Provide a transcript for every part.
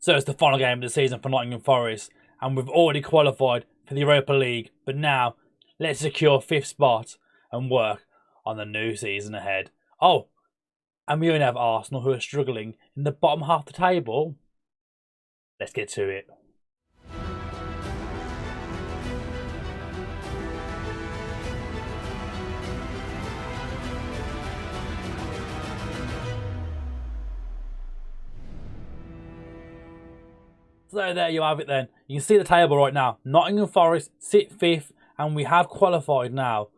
So it's the final game of the season for Nottingham Forest, and we've already qualified for the Europa League. But now, let's secure 5th spot and work on the new season ahead. Oh, and we only have Arsenal, who are struggling in the bottom half of the table. Let's get to it. So there you have it then. You can see the table right now. Nottingham Forest sit 5th, and we have qualified now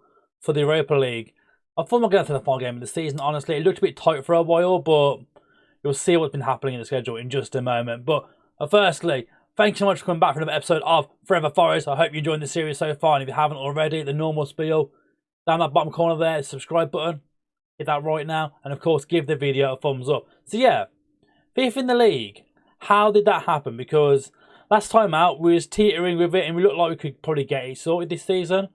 for the Europa League. I thought we were going to the final game of the season, honestly. It looked a bit tight for a while, but you'll see what's been happening in the schedule in just a moment. But firstly, thanks so much for coming back for another episode of Forever Forest. I hope you're enjoying the series so far, and if you haven't already, the normal spiel, down that bottom corner there, the subscribe button. Hit that right now, and of course, give the video a thumbs up. So yeah, 5th in the league. How did that happen? Because last time out, we was teetering with it, and we looked like we could probably get it sorted this season.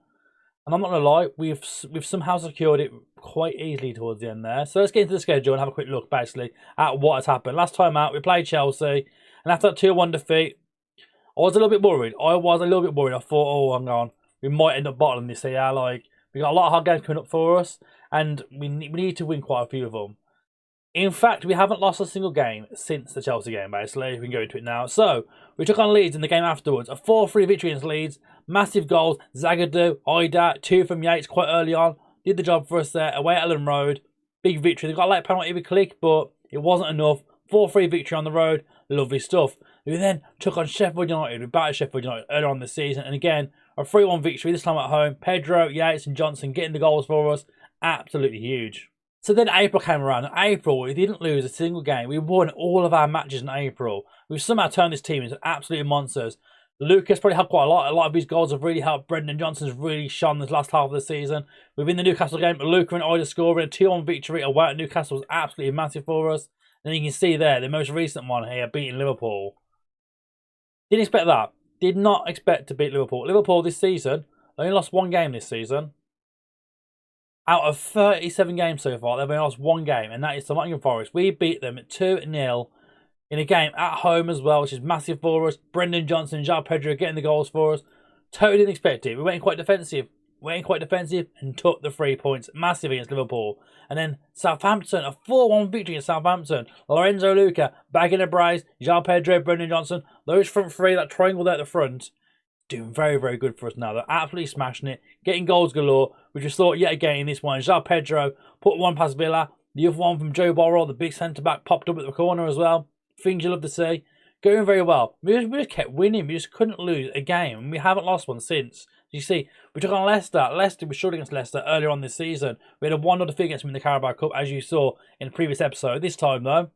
And I'm not going to lie, we've somehow secured it quite easily towards the end there. So let's get into the schedule and have a quick look, basically, at what has happened. Last time out, we played Chelsea, and after that 2-1 defeat, I was a little bit worried. I thought, oh, hang on, we might end up bottling this here. Like, we got a lot of hard games coming up for us, and we need to win quite a few of them. In fact, we haven't lost a single game since the Chelsea game, basically. We can go into it now. So, we took on Leeds in the game afterwards. A 4-3 victory against Leeds. Massive goals. Zagadou, Ida, 2 from Yates quite early on. Did the job for us there. Away at Ellen Road. Big victory. They got a late penalty with Click, but it wasn't enough. 4-3 victory on the road. Lovely stuff. We then took on Sheffield United. We battered Sheffield United earlier on the season. And again, a 3-1 victory, this time at home. Pedro, Yates and Johnson getting the goals for us. Absolutely huge. So then April came around. In April, we didn't lose a single game. We won all of our matches in April. We've somehow turned this team into absolute monsters. Lucas probably helped quite a lot. A lot of his goals have really helped. Brendan Johnson's really shone this last half of the season. Within the Newcastle game, Luca and Ida scoring a 2-1 victory away at Newcastle was absolutely massive for us. And you can see there, the most recent one here, beating Liverpool. Didn't expect that. Did not expect to beat Liverpool. Liverpool this season only lost 1 game this season. Out of 37 games so far, they've only lost 1 game, and that is to Nottingham Forest. We beat them at 2-0 in a game at home as well, which is massive for us. Brendan Johnson and João Pedro getting the goals for us. Totally didn't expect it. We went in quite defensive. And took the 3 points. Massive against Liverpool. And then Southampton, a 4-1 victory against Southampton. Lorenzo Luca, bagging a brace. João Pedro, Brendan Johnson. Those front three, that triangle there at the front, doing very, very good for us now. They're absolutely smashing it. Getting goals galore. We just thought, yet again, in this one, João Pedro put one past Villa. The other one from Joe Borrell, the big centre-back, popped up at the corner as well. Things you love to see. Going very well. We just kept winning. We just couldn't lose a game. And we haven't lost one since. You see, we took on Leicester. Leicester was short against Leicester earlier on this season. We had a 1-0 defeat against them in the Carabao Cup, as you saw in the previous episode. This time, though,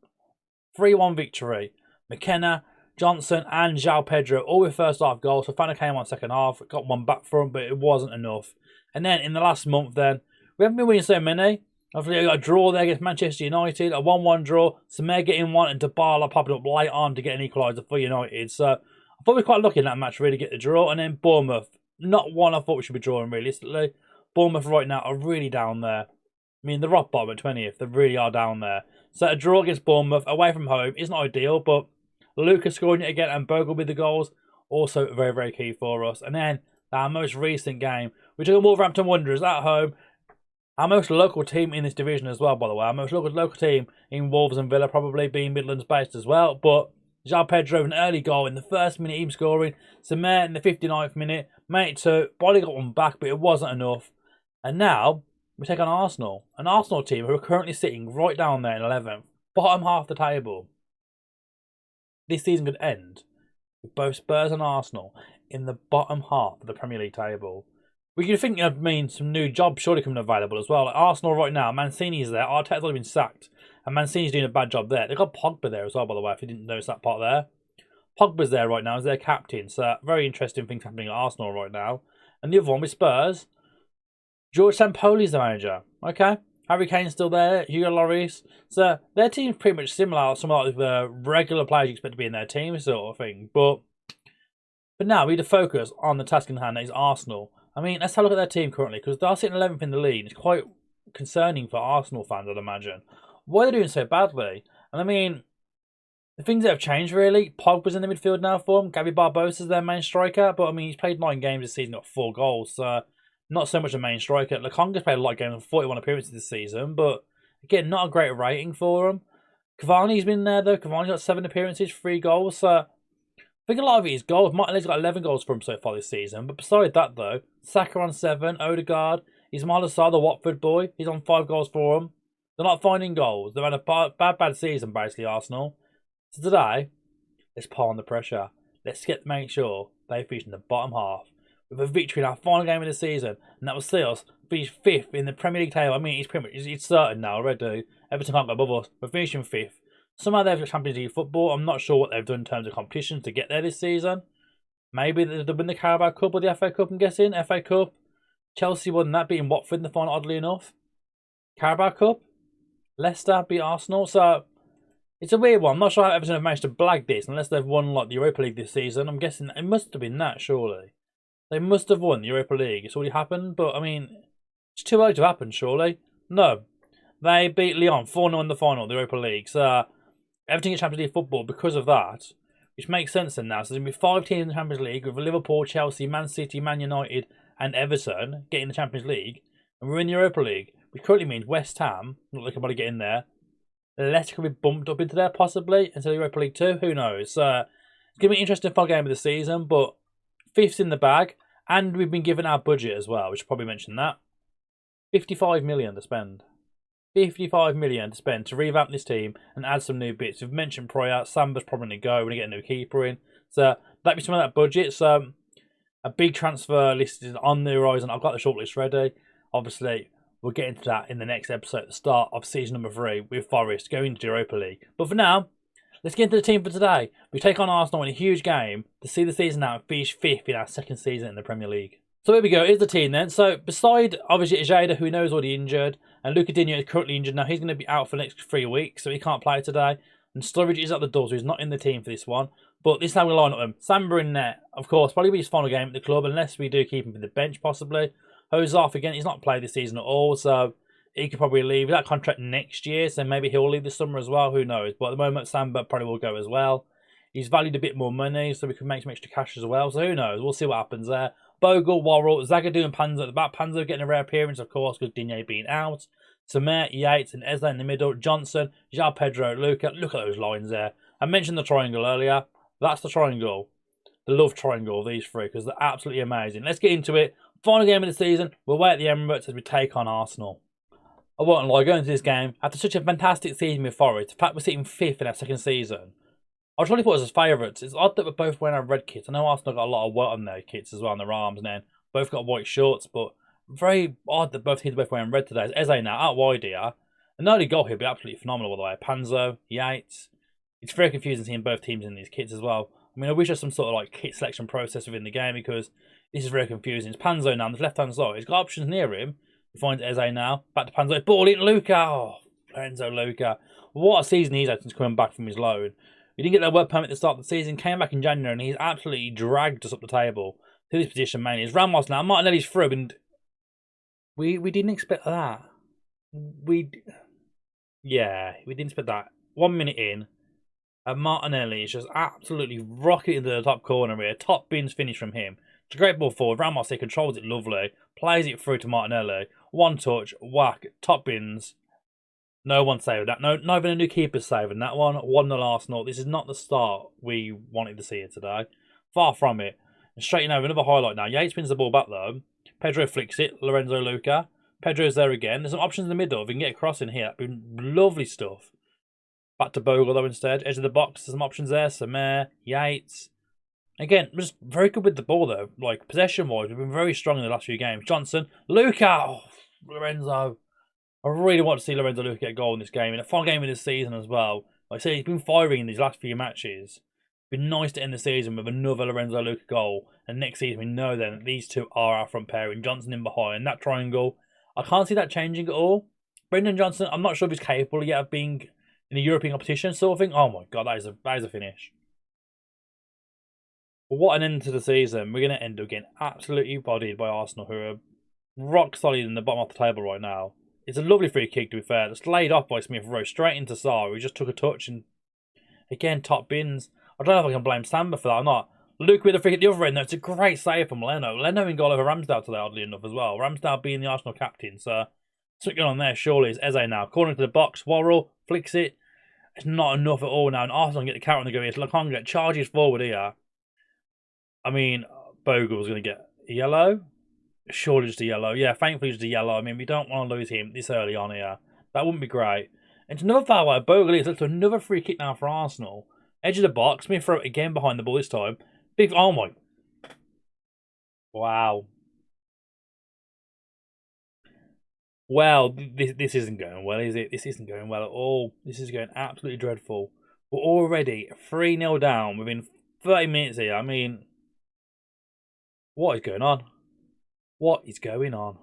3-1 victory. McKenna, Johnson and João Pedro, all with first half goals. Fofana came on second half, got one back for him, but it wasn't enough. And then in the last month then, we haven't been winning so many. Obviously, we got a draw there against Manchester United, a 1-1 draw. Samir getting one and Dybala popping up late on to get an equaliser for United. So I thought we were quite lucky in that match really to get the draw. And then Bournemouth, not one I thought we should be drawing realistically. Bournemouth right now are really down there. I mean, the rock bottom at 20th, they really are down there. So a draw against Bournemouth away from home isn't ideal, but Lucas scoring it again and Bogle with the goals, also very, very key for us. And then our most recent game, we took on Wolverhampton Wanderers at home. Our most local team in this division as well, by the way. Our most local team in Wolves and Villa, probably being Midlands based as well. But João Pedro, an early goal in the first minute, him scoring. Samir in the 59th minute, made 2. Bolly got one back, but it wasn't enough. And now we take on Arsenal. An Arsenal team who are currently sitting right down there in 11th, bottom half of the table. This season could end with both Spurs and Arsenal in the bottom half of the Premier League table. We could think it'd mean some new jobs surely coming available as well. Like Arsenal right now, Mancini's there. Arteta's already been sacked. And Mancini's doing a bad job there. They've got Pogba there as well, by the way, if you didn't notice that part there. Pogba's there right now as their captain. So very interesting things happening at Arsenal right now. And the other one with Spurs, George Sampoli's the manager. Okay. Harry Kane's still there, Hugo Lloris. So their team's pretty much similar, some of the regular players you expect to be in their team, sort of thing. But now we need to focus on the task in hand, that is Arsenal. I mean, let's have a look at their team currently, because they're sitting 11th in the league. It's quite concerning for Arsenal fans, I'd imagine. Why are they doing so badly? And I mean, the things that have changed really. Pogba's in the midfield now for them. Gabby Barbossa's their main striker, but I mean he's played 9 games this season, got 4 goals, so not so much a main striker. Lokonga's played a lot of games, 41 appearances this season, but again, not a great rating for him. Cavani's been there though. Cavani's got 7 appearances, 3 goals, so I think a lot of it is goals. Martinelli's got 11 goals for him so far this season, but beside that though, Saka on 7, Odegaard, Ismail Assar, the Watford boy, he's on 5 goals for him. They're not finding goals. They've had a bad season, basically, Arsenal. So today, let's pile on the pressure. Let's make sure they finish in the bottom half with a victory in our final game of the season, and that will see us finish 5th in the Premier League table. I mean, it's certain now already. Everton can't go above us. We're finishing 5th. Somehow they've got Champions League football. I'm not sure what they've done in terms of competitions to get there this season. Maybe they'll win the Carabao Cup or the FA Cup, I'm guessing. FA Cup. Chelsea won that, beating Watford in the final, oddly enough. Carabao Cup. Leicester beat Arsenal. So, it's a weird one. I'm not sure how Everton have managed to blag this unless they've won like the Europa League this season. I'm guessing it must have been that, surely. They must have won the Europa League. It's already happened, but I mean, it's too early to happen, surely. No. They beat Lyon 4-0 in the final of the Europa League. So, Everton gets Champions League football because of that, which makes sense then now. So, there's going to be 5 teams in the Champions League with Liverpool, Chelsea, Man City, Man United, and Everton getting the Champions League. And we're in the Europa League, which currently means West Ham, not looking to get in there. Leicester could be bumped up into there, possibly, into the Europa League 2. Who knows? It's going to be an interesting fun game of the season, but 5th's in the bag. And we've been given our budget as well. We should probably mention that. 55 million to spend. 55 million to spend to revamp this team and add some new bits. We've mentioned prior, Samba's probably going to go. We're going to get a new keeper in. So that'd be some of that budget. So a big transfer list is on the horizon. I've got the shortlist ready. Obviously, we'll get into that in the next episode at the start of season number 3 with Forest going into the Europa League. But for now, let's get into the team for today. We take on Arsenal in a huge game to see the season out and finish 5th in our 2nd season in the Premier League. So here we go, here's the team then. So beside, obviously, Ojeda, who knows already injured, and Luca Digne is currently injured now. He's going to be out for the next 3 weeks, so he can't play today. And Sturridge is at the door, so he's not in the team for this one. But this time we'll line up him. Samba in net, of course, probably be his final game at the club, unless we do keep him for the bench, possibly. Jose off again, he's not played this season at all, so he could probably leave that contract next year, so maybe he'll leave this summer as well, who knows. But at the moment, Samba probably will go as well. He's valued a bit more money, so we can make some extra cash as well, so who knows. We'll see what happens there. Bogle, Worrell, Zagadou and Panzer at the back. Panzer getting a rare appearance, of course, because Digne being out. Samer, Yates and Eze in the middle. Johnson, João Pedro, Luca. Look at those lines there. I mentioned the triangle earlier. That's the triangle. The love triangle of these 3, because they're absolutely amazing. Let's get into it. Final game of the season. We're away at the Emirates as we take on Arsenal. I won't lie, going into this game, after such a fantastic season with Forest, the fact we're sitting 5th in our 2nd season, I'd probably put us as favourites. It's odd that we're both wearing our red kits. I know Arsenal got a lot of white on their kits as well, on their arms, and then both got white shorts, but very odd that both teams are both wearing red today. It's Eze now, out wide here. And the only goal here would be absolutely phenomenal, by the way. Panzo, Yates. It's very confusing seeing both teams in these kits as well. I mean, I wish there's some sort of like kit selection process within the game, because this is very confusing. It's Panzo now on the left-hand side. He's got options near him. He finds Eze now. Back to Panzo. Ball in Luca. Oh, Lorenzo Luca. What a season he's had since coming back from his loan. He didn't get that work permit at the start of the season. Came back in January and he's absolutely dragged us up the table to this position mainly. It's Ramos now. Martinelli's through, and we didn't expect that. We didn't expect that. 1 minute in, and Martinelli is just absolutely rocketing into the top corner here. Top bins finish from him. It's a great ball forward. Ramos, he controls it lovely. Plays it through to Martinelli. One touch, whack, top bins. No one saved that. No, not even a new keeper saving that one. 1-0 Arsenal. This is not the start we wanted to see here today. Far from it. And straight over, another highlight now. Yates wins the ball back though. Pedro flicks it. Lorenzo Luca. Pedro's there again. There's some options in the middle. If we can get across in here, that'd be lovely stuff. Back to Bogle though instead. Edge of the box. There's some options there. Samer, Yates. Again, just very good with the ball though. Like possession-wise, we've been very strong in the last few games. Johnson. Luca. Oh, Lorenzo. I really want to see Lorenzo Luca get a goal in this game. In a final game of this season as well. Like I say, he's been firing in these last few matches. It's been nice to end the season with another Lorenzo Luca goal. And next season we know then that these two are our front pairing. Johnson in behind. That triangle. I can't see that changing at all. Brendan Johnson, I'm not sure if he's capable yet of being in a European competition sort of thing. Oh my god, that is a finish. But what an end to the season. We're going to end up getting absolutely bodied by Arsenal, who are rock solid in the bottom of the table right now. It's a lovely free kick, to be fair. It's laid off by Smith Rowe straight into Sarr, who just took a touch and Again, top bins. I don't know if I can blame Samba for that or not. Luke with the free at the other end, though. It's a great save from Leno. Leno in goal over Ramsdale today, oddly enough, as well. Ramsdale being the Arsenal captain, so something going on there, surely, is Eze now. Corner to the box, Worrell flicks it. It's not enough at all now, and Arsenal can get the carrot on the go here. So Lokonga charges forward here. I mean, Bogle's going to get a yellow. Surely just a yellow. Yeah, thankfully just a yellow. I mean, we don't want to lose him this early on here. That wouldn't be great. And it's another foul by Bogle. It's to another free kick now for Arsenal. Edge of the box. Smith throw it again behind the ball this time. Big, oh my. Wow. Well, this isn't going well, is it? This isn't going well at all. This is going absolutely dreadful. We're already 3-0 down within 30 minutes here. I mean, what is going on? What is going on?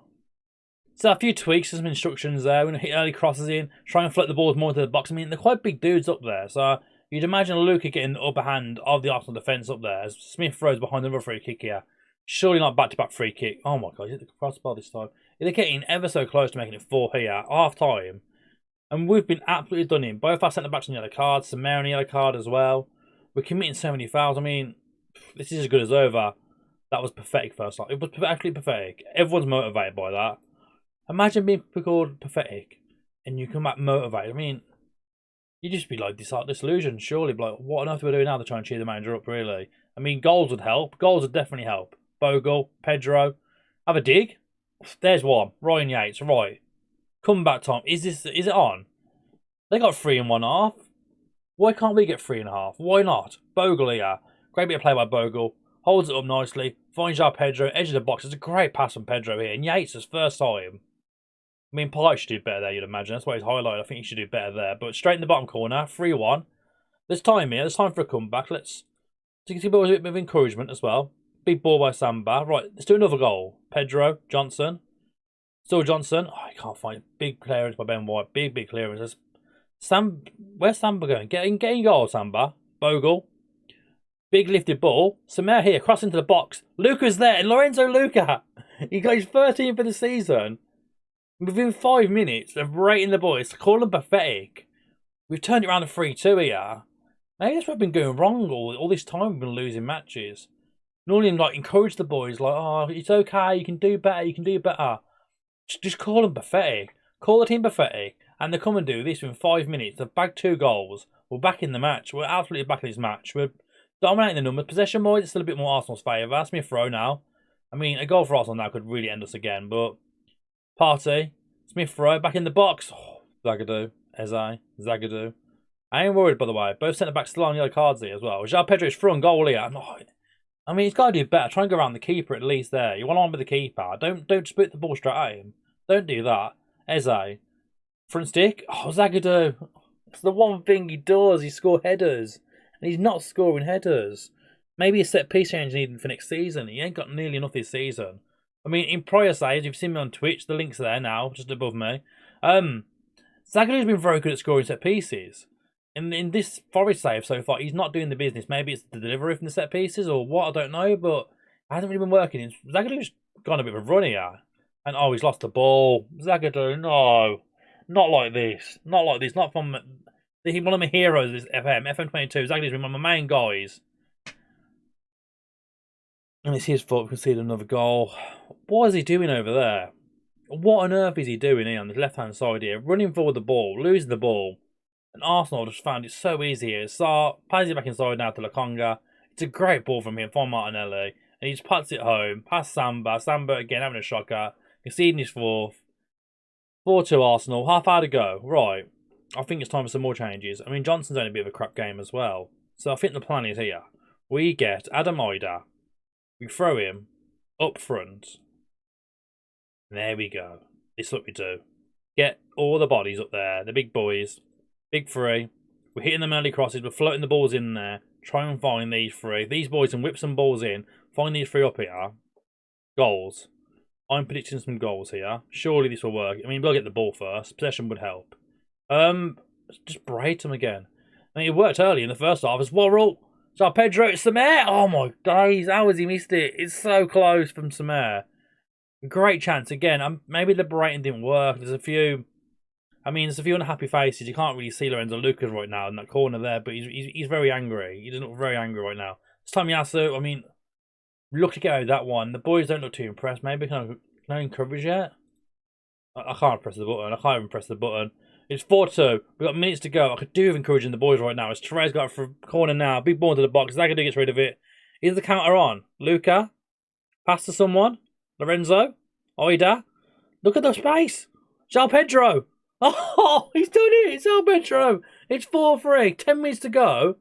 So a few tweaks, some instructions there. We're going to hit early crosses in, try and float the balls more into the box. I mean, they're quite big dudes up there, so you'd imagine Luca getting the upper hand of the Arsenal defence up there as Smith throws behind another free kick here. Surely not back-to-back free kick. Oh my god, is it the crossbar this time? They're getting ever so close to making it 4 here, half-time. And we've been absolutely done in. Both our centre-backs on yellow cards, Samir on yellow card as well. We're committing so many fouls. I mean, this is as good as over. That was pathetic first half. It was actually pathetic. Everyone's motivated by that. Imagine being called pathetic and you come back motivated. I mean, you'd just be like disillusioned, surely. Like, what on earth are we doing now to try and cheer the manager up, really? I mean, goals would help. Goals would definitely help. Bogle, Pedro. Have a dig. There's one. Ryan Yates, right. Come back, Tom. Is it on? They got 3 and 1/2. Why can't we get 3 1/2? Why not? Bogle here. Great bit of play by Bogle. Holds it up nicely. Finds out Pedro. Edge of the box. It's a great pass from Pedro here. And Yates' first time. I mean, Polite should do better there, you'd imagine. That's why he's highlighted. I think he should do better there. But straight in the bottom corner. 3-1. There's time here. There's time for a comeback. Let's see a bit of encouragement as well. Big ball by Samba. Right, let's do another goal. Pedro, Johnson. Still Johnson. Oh, I can't find it. Big clearance by Ben White. Big clearance. Where's Samba going? Getting goal, Samba. Bogle. Big lifted ball. Samir here, cross into the box. Luca's there. And Lorenzo Luca. He got his 13th for the season. Within 5 minutes of rating the boys, to call them pathetic. We've turned it around to 3-2 here. Maybe that's what's been going wrong all this time. We've been losing matches. Normally, like, encourage the boys, like, oh, it's okay, you can do better, you can do better. Just call them pathetic. Call the team pathetic, and they come and do this in 5 minutes. They've bagged 2 goals. We're back in the match. We're absolutely back in this match. We're dominating the numbers. Possession-wise, it's still a bit more Arsenal's favour. That's me a throw now. I mean, a goal for Arsenal now could really end us again, but Partey, Smith throw, back in the box. Oh, Zagadou, Eze, Zagadou. I ain't worried, by the way. Both centre-backs still on yellow cards here as well. João Pedro's through on goal here. I mean, he's got to do better. Try and go around the keeper at least there. You want on with the keeper. Don't split the ball straight at him. Don't do that. Eze. Front stick. Oh, Zagadou. It's the one thing he does. He scores headers. And he's not scoring headers. Maybe a set piece change needed for next season. He ain't got nearly enough this season. I mean, in prior saves, you've seen me on Twitch. The link's there now, just above me. Zagadou's been very good at scoring set pieces. In this Forest save so far, he's not doing the business. Maybe it's the delivery from the set pieces or what, I don't know, but it hasn't really been working. Zagadou's gone a bit of a run here. And oh, he's lost the ball. Zagadou, no. Not like this. Not like this. Not from one of my heroes, this FM22. Zagadou's been one of my main guys. And it's his fault we conceded another goal. What is he doing over there? What on earth is he doing here on the left-hand side here? Running forward the ball, losing the ball. And Arsenal just found it so easy here. Sarr passes it back inside now to Lokonga. It's a great ball from him, from Martinelli. And he just puts it home. Past Samba. Samba again having a shocker. Conceding his 4th. 4-2 Arsenal. Half hour to go. Right. I think it's time for some more changes. I mean, Johnson's only a bit of a crap game as well. So I think the plan is here. We get Adam Ida. We throw him up front. There we go. This is what we do. Get all the bodies up there. The big boys. Big 3. We're hitting them early crosses. We're floating the balls in there. Try and find these 3. These boys can whip some balls in. Find these 3 up here. Goals. I'm predicting some goals here. Surely this will work. I mean, we'll get the ball first. Possession would help. Just braid them again. I mean, it worked early in the first half as Worrell. So Pedro, it's Samir. Oh my days, how has he missed it? It's so close from Samir. Great chance again. Maybe the berating didn't work. There's a few I mean, there's a few unhappy faces. You can't really see Lorenzo Lucas right now in that corner there, but he's very angry. He doesn't look very angry right now. It's Tomiyasu, I mean, look to get out of that one. The boys don't look too impressed. Maybe can I encourage yet? I can't press the button. I can't even press the button. It's 4-2. We've got minutes to go. I could do with encouraging the boys right now. As Trey's got it for a corner now. Big ball into the box. Zagadu gets rid of it. Is the counter on? Luca? Pass to someone? Lorenzo? Oida? Look at the space! João Pedro! Oh, he's done it! It's João Pedro! It's 4-3. 10 minutes to go.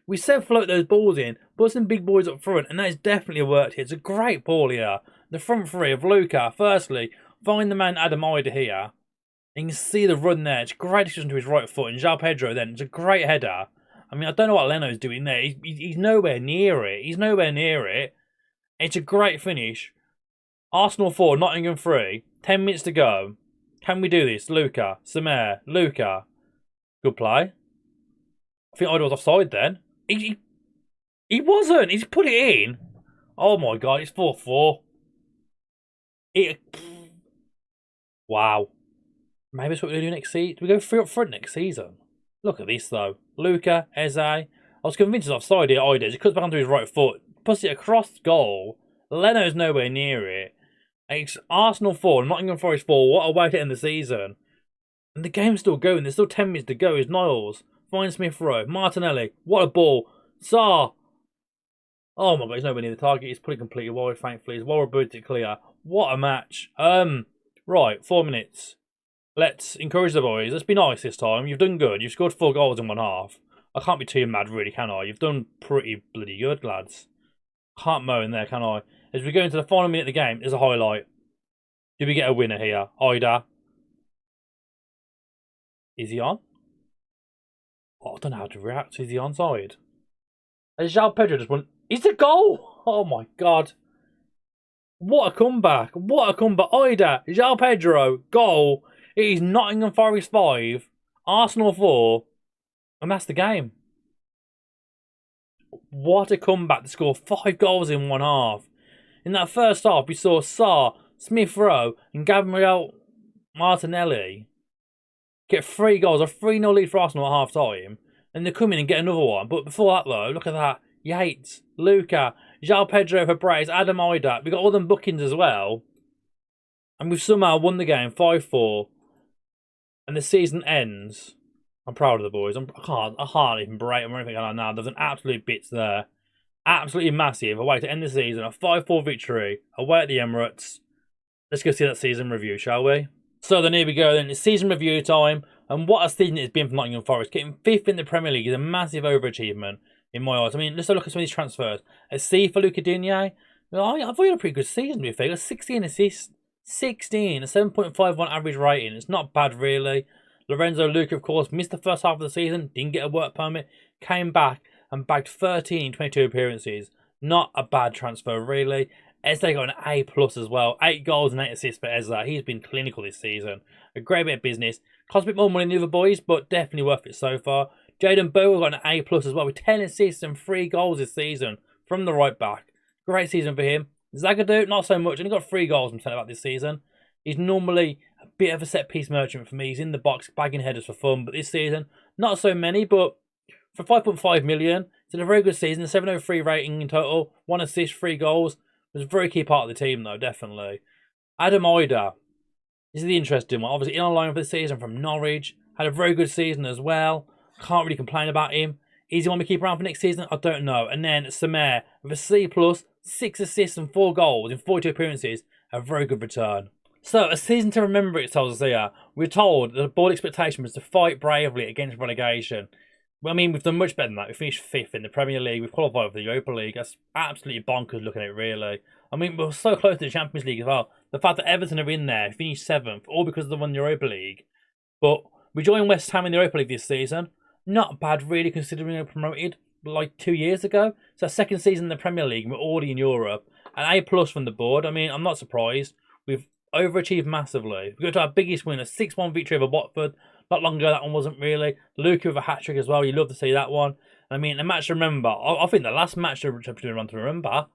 We said float those balls in. Put some big boys up front. And that is definitely worked here. It's a great ball here. The front three of Luca. Firstly, find the man Adam Oida here. And you can see the run there. It's a great decision to his right foot. And João Pedro then. It's a great header. I mean, I don't know what Leno's doing there. He's nowhere near it. He's nowhere near it. It's a great finish. Arsenal 4, Nottingham 3. 10 minutes to go. Can we do this? Luca. Samer. Luca. Good play. I think Oida was offside then. He wasn't. He's put it in. Oh my God. It's 4-4. Wow. Maybe that's what we're going to do next season. Do we go 3 up front next season? Look at this though. Luca, Eze. I was convinced it's offside here. Oida. He cuts back onto his right foot. Puts it across goal. Leno's nowhere near it. It's Arsenal 4, Nottingham Forest 4. What a way to end the season. And the game's still going. There's still 10 minutes to go. It's Niles. Find Smith Rowe. Martinelli. What a ball. Sarr. Oh my God, he's nowhere near the target. He's put it completely wide, thankfully. He's well booted it clear. What a match. Right, 4 minutes. Let's encourage the boys. Let's be nice this time. You've done good. You've scored 4 goals in 1 half. I can't be too mad, really, can I? You've done pretty bloody good, lads. Can't mow in there, can I? As we go into the final minute of the game, there's a highlight. Do we get a winner here? Oida. Is he on? Oh, I don't know how to react. Is he onside? Has João Pedro just won? Is it a goal? Oh my God. What a comeback. What a comeback. Oida, João Pedro, goal. It is Nottingham Forest 5, Arsenal 4, and that's the game. What a comeback to score 5 goals in 1 half. In that first half, we saw Sarr, Smith Rowe, and Gabriel Martinelli get 3 goals, a 3-0 lead for Arsenal at half time, and they come in and get another one. But before that, though, look at that. Yates, Luca, João Pedro for brace, Adam Oida. We got all them bookings as well. And we've somehow won the game 5-4. And the season ends. I'm proud of the boys. I can't even berate them or anything like that now. There's an absolute bits there. Absolutely massive. A way to end the season. A 5-4 victory. Away at the Emirates. Let's go see that season review, shall we? So then here we go then. It's season review time. And what a season it's been for Nottingham Forest. Getting 5th in the Premier League is a massive overachievement in my eyes. I mean, let's have a look at some of these transfers. A C for Luca Digne. Well, I thought he had a pretty good season, to be fair. He got 16 assists. 16, a 7.51 average rating. It's not bad, really. Lorenzo Luca, of course, missed the first half of the season, didn't get a work permit, came back and bagged 13 in 22 appearances. Not a bad transfer, really. Eze got an A+ as well. 8 goals and 8 assists for Eze. He's been clinical this season. A great bit of business. Cost a bit more money than the other boys, but definitely worth it so far. Jaden Bogle got an A+ as well, with 10 assists and 3 goals this season from the right back. Great season for him. Zagadu, not so much. Only got 3 goals I'm saying about this season. He's normally a bit of a set-piece merchant for me. He's in the box, bagging headers for fun. But this season, not so many. But for 5.5 million, it's a very good season. A 703 rating in total. 1 assist, 3 goals. Was a very key part of the team, though, definitely. Adam Oida. This is the interesting one. Obviously, in on loan for the season from Norwich. Had a very good season as well. Can't really complain about him. Is he one we keep around for next season? I don't know. And then Samer with a C+, 6 assists and 4 goals in 42 appearances. A very good return. So, a season to remember, it tells us here. We're told that the board expectation was to fight bravely against relegation. Well, I mean, we've done much better than that. We finished 5th in the Premier League. We've qualified for the Europa League. That's absolutely bonkers looking at it, really. I mean, we're so close to the Champions League as well. The fact that Everton are in there, finished 7th, all because they won the Europa League. But we joined West Ham in the Europa League this season. Not bad, really, considering we were promoted like 2 years ago. So, second season in the Premier League, we're already in Europe. An A+ from the board. I mean, I'm not surprised. We've overachieved massively. We got to our biggest win, a 6-1 victory over Watford. Not long ago, that one wasn't really. Luca with a hat-trick as well. You love to see that one. I mean, the match to remember. I think the last match to remember,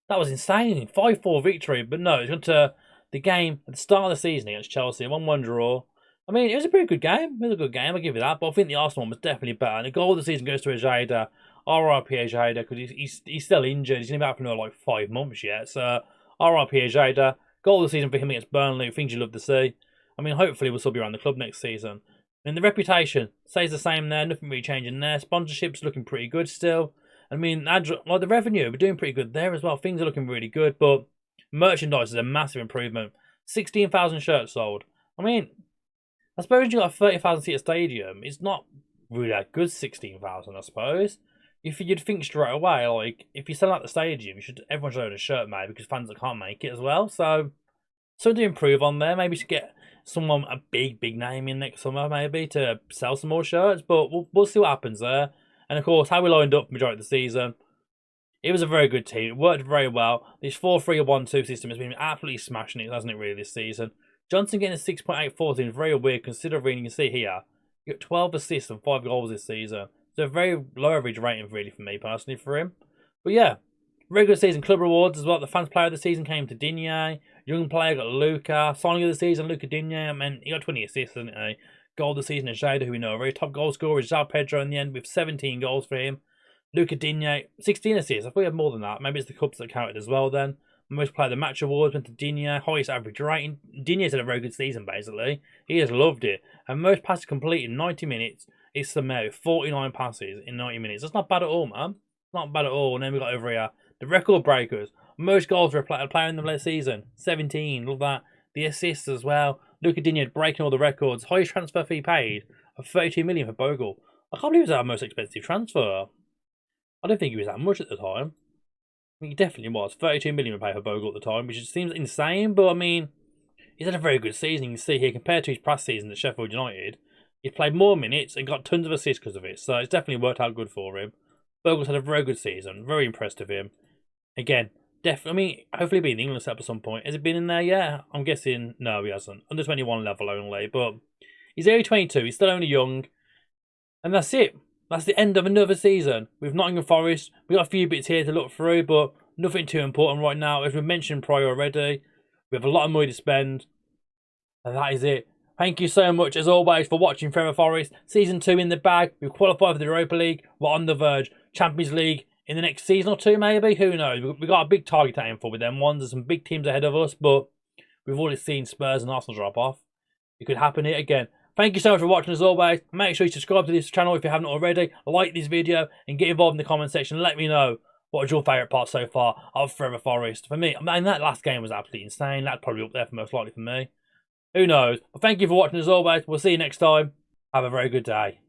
that was insane. 5-4 victory. But no, it's gone to the game at the start of the season against Chelsea. 1-1 draw. I mean, it was a pretty good game. It was a good game, I'll give you that. But I think the Arsenal one was definitely better. And the goal of the season goes to Ejeda. RIP Ejeda, because he's still injured. He's going to be out for another like 5 months yet. So, RIP Ejeda. Goal of the season for him against Burnley. Things you love to see. I mean, hopefully we'll still be around the club next season. And the reputation stays the same there. Nothing really changing there. Sponsorship's looking pretty good still. I mean, like the revenue, we're doing pretty good there as well. Things are looking really good. But merchandise is a massive improvement. 16,000 shirts sold. I mean, I suppose you got a 30,000 seat stadium. It's not really that good, 16,000, I suppose. If you'd think straight away, like, if you sell out the stadium, everyone should own a shirt, mate, because fans that can't make it as well. So, something to improve on there. Maybe you should get someone, a big name in next summer, maybe, to sell some more shirts. But we'll see what happens there. And, of course, how we lined up majority of the season. It was a very good team. It worked very well. This 4-3-1-2 system has been absolutely smashing it, hasn't it, really, this season? Johnson getting a 6.84 is very weird considering you can see here, you got 12 assists and 5 goals this season. So a very low average rating really for me personally for him. But yeah, regular season club rewards as well. The fans player of the season came to Digne. Young player got Luca. Signing of the season, Luca Digne. I mean, he got 20 assists, didn't he? Goal of the season is Jada, who we know already. Top goal scorer is João Pedro in the end with 17 goals for him. Luca Digne, 16 assists. I thought he had more than that. Maybe it's the cups that counted as well then. Most player of the match awards went to Digne. Highest average rating. Digne's had a very good season, basically. He has loved it. And most passes completed in 90 minutes. It's the Met, 49 passes in 90 minutes. That's not bad at all, man. Not bad at all. And then we got over here the record breakers. Most goals for a player in the season. 17. Love that. The assists as well. Luca Digne breaking all the records. Highest transfer fee paid of 32 million for Bogle. I can't believe it was our most expensive transfer. I don't think it was that much at the time. I mean, he definitely was. 32 million paid for Bogle at the time, which seems insane, but I mean, he's had a very good season. You can see here, compared to his past season at Sheffield United, he's played more minutes and got tons of assists because of it, so it's definitely worked out good for him. Bogle's had a very good season. Very impressed with him. Again, definitely, I mean, hopefully he'll be in the England setup at some point. Has he been in there? Yeah, I'm guessing, no, he hasn't. Under 21 level only, but he's only 22. He's still only young. And that's it. That's the end of another season with Nottingham Forest. We've got a few bits here to look through, but nothing too important right now. As we mentioned prior already, we have a lot of money to spend. And that is it. Thank you so much, as always, for watching Forever Forest. Season 2 in the bag. We've qualified for the Europa League. We're on the verge. Champions League in the next season or two, maybe. Who knows? We've got a big target to aim for with them ones. There's some big teams ahead of us, but we've already seen Spurs and Arsenal drop off. It could happen here again. Thank you so much for watching as always. Make sure you subscribe to this channel if you haven't already. Like this video and get involved in the comment section. Let me know what was your favourite part so far of Forever Forest. For me, I mean, that last game was absolutely insane. That's probably up there for most likely for me. Who knows? But thank you for watching as always. We'll see you next time. Have a very good day.